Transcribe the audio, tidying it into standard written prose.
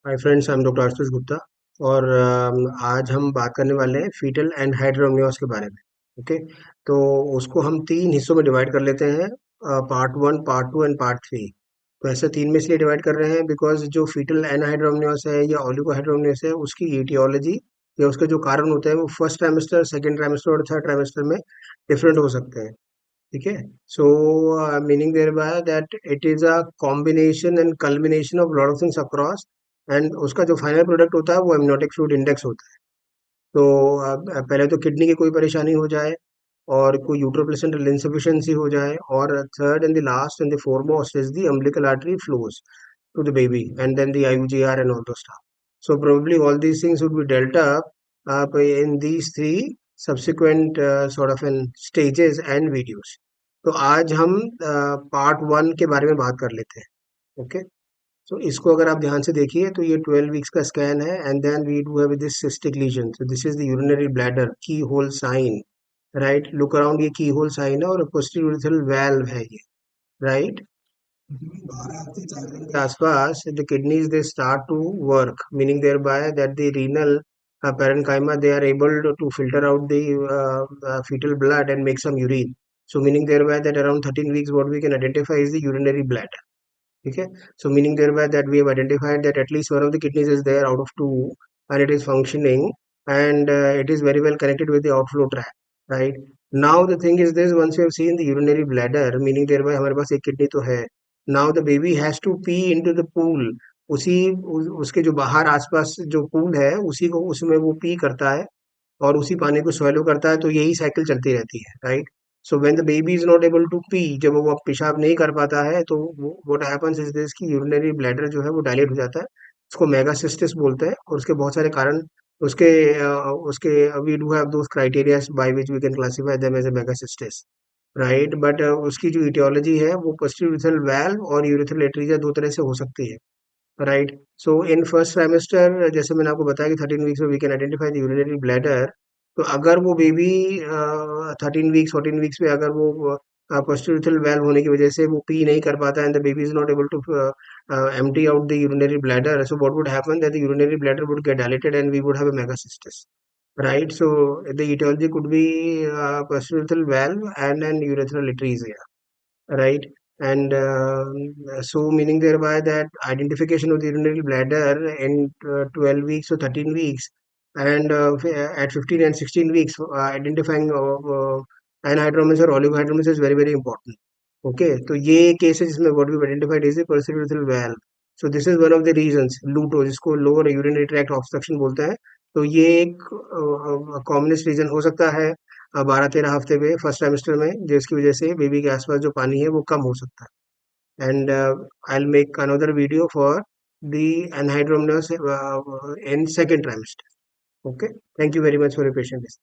Hi friends, I am doctor Ashutosh Gupta. और आज हम बात करने वाले हैं फीटल एनहाइड्रोमनियोस के बारे में। ओके। तो उसको हम तीन हिस्सों में डिवाइड कर लेते हैं, part one, part two and part three. तो ऐसे तीन में इसलिए डिवाइड कर रहे हैं बिकॉज जो फीटल एनहाइड्रोमनियोस है या ओलिगोहाइड्रोमनियोस है, उसकी ईटियोलॉजी या उसके जो कारण होते हैं वो फर्स्ट ट्राइमेस्टर, सेकेंड ट्राइमेस्टर और थर्ड ट्राइमेस्टर में डिफरेंट हो सकते हैं। ठीक है। So meaning thereby that it is a combination and culmination of lot of things across, and उसका जो फाइनल प्रोडक्ट होता है वो एमनियोटिक फ्लूइड इंडेक्स होता है। तो पहले तो किडनी की कोई परेशानी हो जाए, और कोई यूट्रोप्लेसेंटल insufficiency हो जाए, और third and the last and the foremost is the umbilical artery flows to the baby, and then the IUGR and all those stuff. So probably all these things would be dealt up in these three subsequent sort of in stages and videos. तो आज हम part one के बारे में बात कर लेते हैं। ओके। सो इसको अगर आप ध्यान से देखिए तो ये 12 वीक्स का स्कैन है, and then we do have this cystic lesion. So this is the urinary bladder keyhole sign. Right, look around, ये की होल साइन है और पोस्टीरियर वेल्व है ये। राइट। 12 के आसपास the kidneys they start to work, meaning thereby that the renal parenchyma, they are able to filter out the fetal blood and make some urine. So meaning thereby that around 13 weeks what we can identify is the urinary bladder. ठीक है। So meaning thereby that we have identified that at least one of the kidneys is there out of two, and it is functioning, and it is very well connected with the outflow tract. Right. Now the thing is this, once we have seen the urinary bladder, meaning thereby हमारे पास एक kidney तो है। Now the baby has to pee into the pool. उसके जो बाहर आसपास जो पूल है उसी को, उसमें वो पी करता है और उसी पानी को स्वेलो करता है। तो यही साइकिल चलती रहती है। Right. So when the baby is not able to pee, जब वो अब पेशाब नहीं कर पाता है, तो व्हाट हैपेंस इज दिस कि यूरिनरी ब्लैडर जो है वो डायलेट हो जाता है। उसको मेगासिस्टिस बोलते हैं, और उसके बहुत सारे कारण उसके उसके we do have those criteria by which we can classify them as a megacystis. Right. But उसकी जो इटियोलॉजी है वो पोस्टीरियर वेल्व और यूरिथ्रल एट्रीजिया दो तरह से हो सकती है। Right. So in first trimester, जैसे मैंने आपको बताया कि 13 वीक्स में we can identify the urinary bladder. तो अगर वो बेबी 13 वीक्स 14 वीक्स में अगर वो पोस्टीरियर वेल्व होने की वजह से वो पी नहीं कर पाता, and the baby is not able to empty out the urinary bladder, so what would happen that the urinary bladder would get dilated and we would have a megacystis. Right. So the etiology could be posterior valve and an urethral atresia. Right. And so meaning thereby that identification of the urinary bladder in 12 weeks or 13 weeks, and at 15 and 16 weeks, identifying anhydromas or oligohydromas is very very important. Okay, तो ये cases जिसमें what we've identified is the peripheral valve. So this is one of the reasons, लूटो जिसको lower urinary tract obstruction बोलते हैं। तो ये एक कॉमनेस्ट रीजन हो सकता है 12-13 हफ्ते में फर्स्ट ट्राइमेस्टर में, जिसकी वजह से बेबी के आसपास जो पानी है वो कम हो सकता है। And I will make another video for the anhydramnios in second trimester. Okay. Thank you very much for your patience.